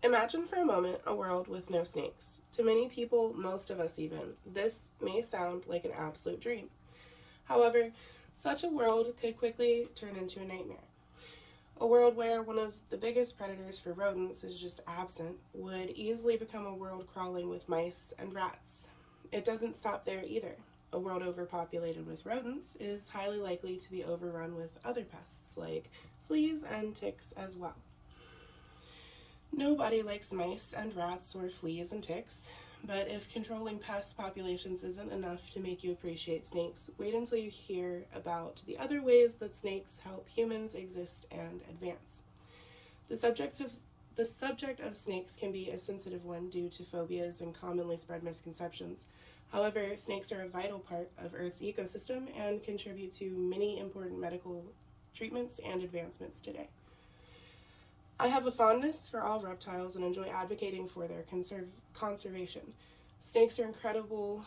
Imagine for a moment a world with no snakes. To many people, most of us even, this may sound like an absolute dream. However, such a world could quickly turn into a nightmare. A world where one of the biggest predators for rodents is just absent would easily become a world crawling with mice and rats. It doesn't stop there either. A world overpopulated with rodents is highly likely to be overrun with other pests like fleas and ticks as well. Nobody likes mice and rats or fleas and ticks, but if controlling pest populations isn't enough to make you appreciate snakes, wait until you hear about the other ways that snakes help humans exist and advance. The subject of snakes can be a sensitive one due to phobias and commonly spread misconceptions. However, snakes are a vital part of Earth's ecosystem and contribute to many important medical treatments and advancements today. I have a fondness for all reptiles and enjoy advocating for their conservation. Snakes are incredibly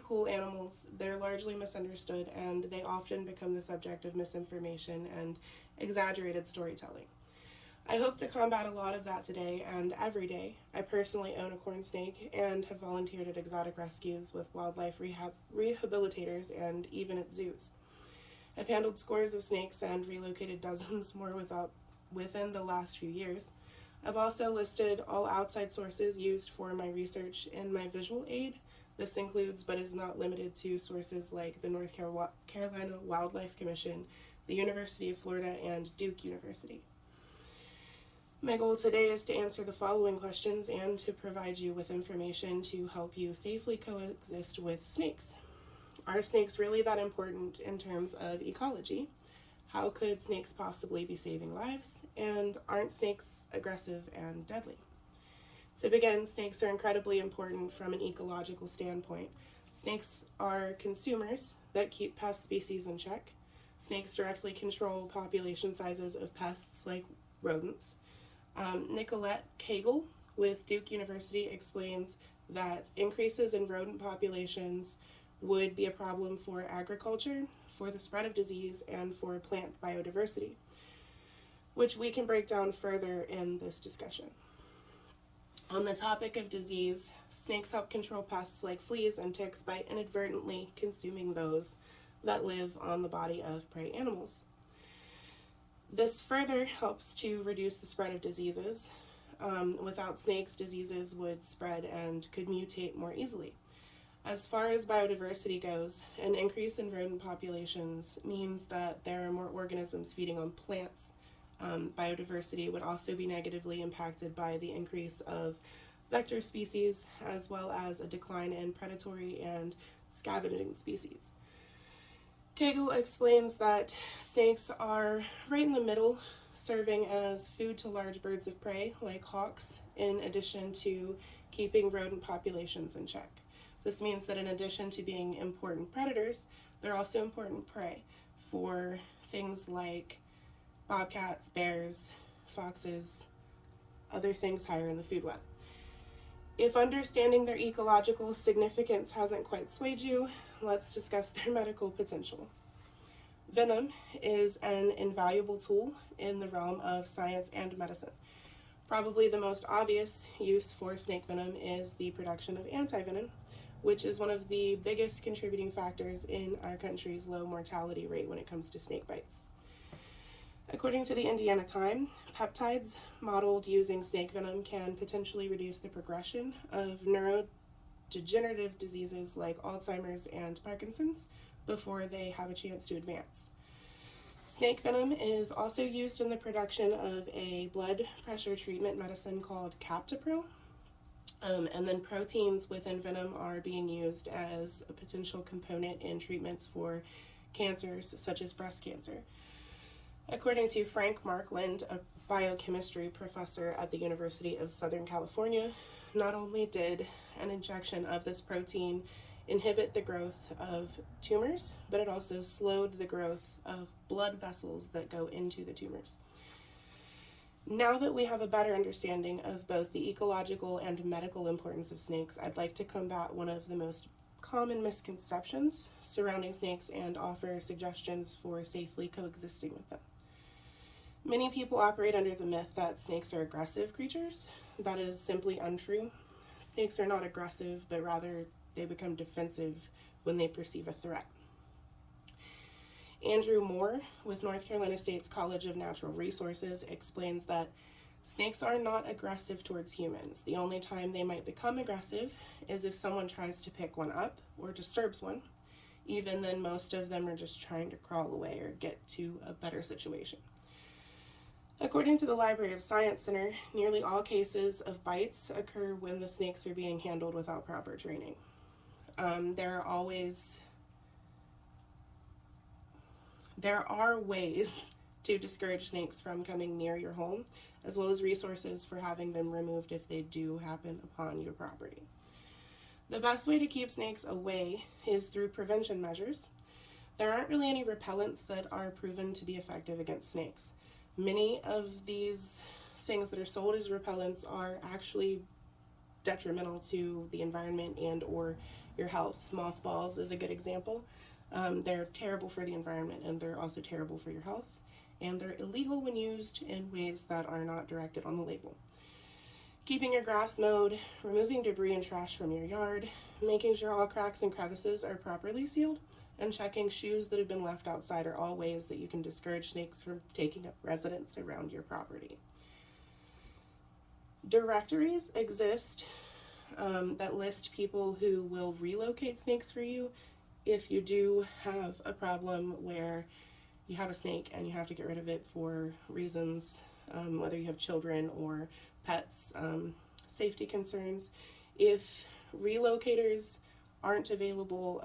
cool animals. They're largely misunderstood and they often become the subject of misinformation and exaggerated storytelling. I hope to combat a lot of that today and every day. I personally own a corn snake and have volunteered at exotic rescues with wildlife rehabilitators and even at zoos. I've handled scores of snakes and relocated dozens more within the last few years. I've also listed all outside sources used for my research in my visual aid. This includes, but is not limited to, sources like the North Carolina Wildlife Commission, the University of Florida, and Duke University. My goal today is to answer the following questions and to provide you with information to help you safely coexist with snakes. Are snakes really that important in terms of ecology? How could snakes possibly be saving lives? And aren't snakes aggressive and deadly? To begin, snakes are incredibly important from an ecological standpoint. Snakes are consumers that keep pest species in check. Snakes directly control population sizes of pests like rodents. Nicolette Cagle with Duke University explains that increases in rodent populations would be a problem for agriculture, for the spread of disease, and for plant biodiversity, which we can break down further in this discussion. On the topic of disease, snakes help control pests like fleas and ticks by inadvertently consuming those that live on the body of prey animals. This further helps to reduce the spread of diseases. Without snakes, diseases would spread and could mutate more easily. As far as biodiversity goes, an increase in rodent populations means that there are more organisms feeding on plants. Biodiversity would also be negatively impacted by the increase of vector species, as well as a decline in predatory and scavenging species. Cagle explains that snakes are right in the middle, serving as food to large birds of prey like hawks, in addition to keeping rodent populations in check. This means that in addition to being important predators, they're also important prey for things like bobcats, bears, foxes, other things higher in the food web. If understanding their ecological significance hasn't quite swayed you, let's discuss their medical potential. Venom is an invaluable tool in the realm of science and medicine. Probably the most obvious use for snake venom is the production of antivenom, which is one of the biggest contributing factors in our country's low mortality rate when it comes to snake bites. According to the Indiana Times, peptides modeled using snake venom can potentially reduce the progression of neurodegenerative diseases like Alzheimer's and Parkinson's before they have a chance to advance. Snake venom is also used in the production of a blood pressure treatment medicine called captopril. And then proteins within venom are being used as a potential component in treatments for cancers such as breast cancer. According to Frank Markland, a biochemistry professor at the University of Southern California, not only did an injection of this protein inhibit the growth of tumors, but it also slowed the growth of blood vessels that go into the tumors. Now that we have a better understanding of both the ecological and medical importance of snakes, I'd like to combat one of the most common misconceptions surrounding snakes and offer suggestions for safely coexisting with them. Many people operate under the myth that snakes are aggressive creatures. That is simply untrue. Snakes are not aggressive, but rather they become defensive when they perceive a threat. Andrew Moore with North Carolina State's College of Natural Resources explains that snakes are not aggressive towards humans. The only time they might become aggressive is if someone tries to pick one up or disturbs one. Even then, most of them are just trying to crawl away or get to a better situation. According to the Library of Science Center, nearly all cases of bites occur when the snakes are being handled without proper training. There are ways to discourage snakes from coming near your home, as well as resources for having them removed if they do happen upon your property. The best way to keep snakes away is through prevention measures. There aren't really any repellents that are proven to be effective against snakes. Many of these things that are sold as repellents are actually detrimental to the environment and or your health. Mothballs is a good example. They're terrible for the environment, and they're also terrible for your health, and they're illegal when used in ways that are not directed on the label. Keeping your grass mowed, removing debris and trash from your yard, making sure all cracks and crevices are properly sealed, and checking shoes that have been left outside are all ways that you can discourage snakes from taking up residence around your property. Directories exist that list people who will relocate snakes for you if you do have a problem where you have a snake and you have to get rid of it for reasons, whether you have children or pets, safety concerns. If relocators aren't available,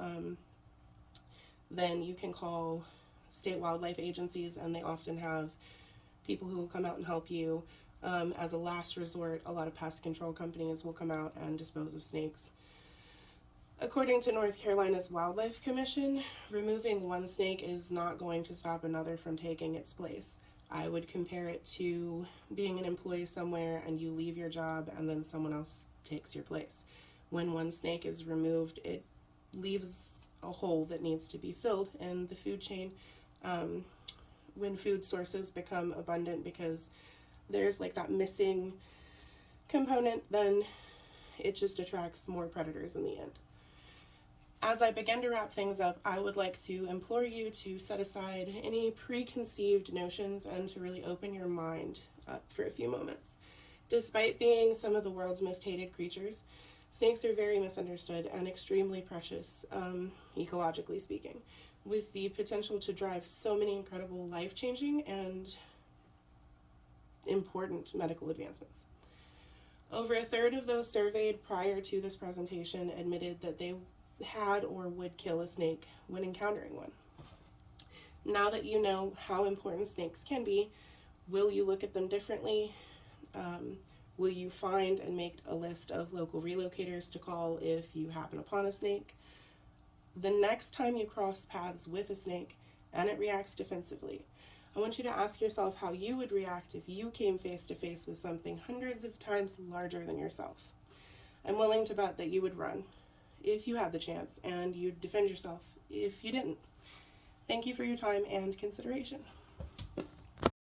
then you can call state wildlife agencies, and they often have people who will come out and help you. As a last resort, a lot of pest control companies will come out and dispose of snakes. According to North Carolina's Wildlife Commission, removing one snake is not going to stop another from taking its place. I would compare it to being an employee somewhere and you leave your job and then someone else takes your place. When one snake is removed, it leaves a hole that needs to be filled in the food chain. When food sources become abundant because there's like that missing component, then it just attracts more predators in the end. As I begin to wrap things up, I would like to implore you to set aside any preconceived notions and to really open your mind up for a few moments. Despite being some of the world's most hated creatures, snakes are very misunderstood and extremely precious, ecologically speaking, with the potential to drive so many incredible life-changing and important medical advancements. Over a third of those surveyed prior to this presentation admitted that they had or would kill a snake when encountering one. Now that you know how important snakes can be, will you look at them differently? Will you find and make a list of local relocators to call if you happen upon a snake? The next time you cross paths with a snake and it reacts defensively, I want you to ask yourself how you would react if you came face to face with something hundreds of times larger than yourself. I'm willing to bet that you would run if you had the chance, and you'd defend yourself if you didn't. Thank you for your time and consideration.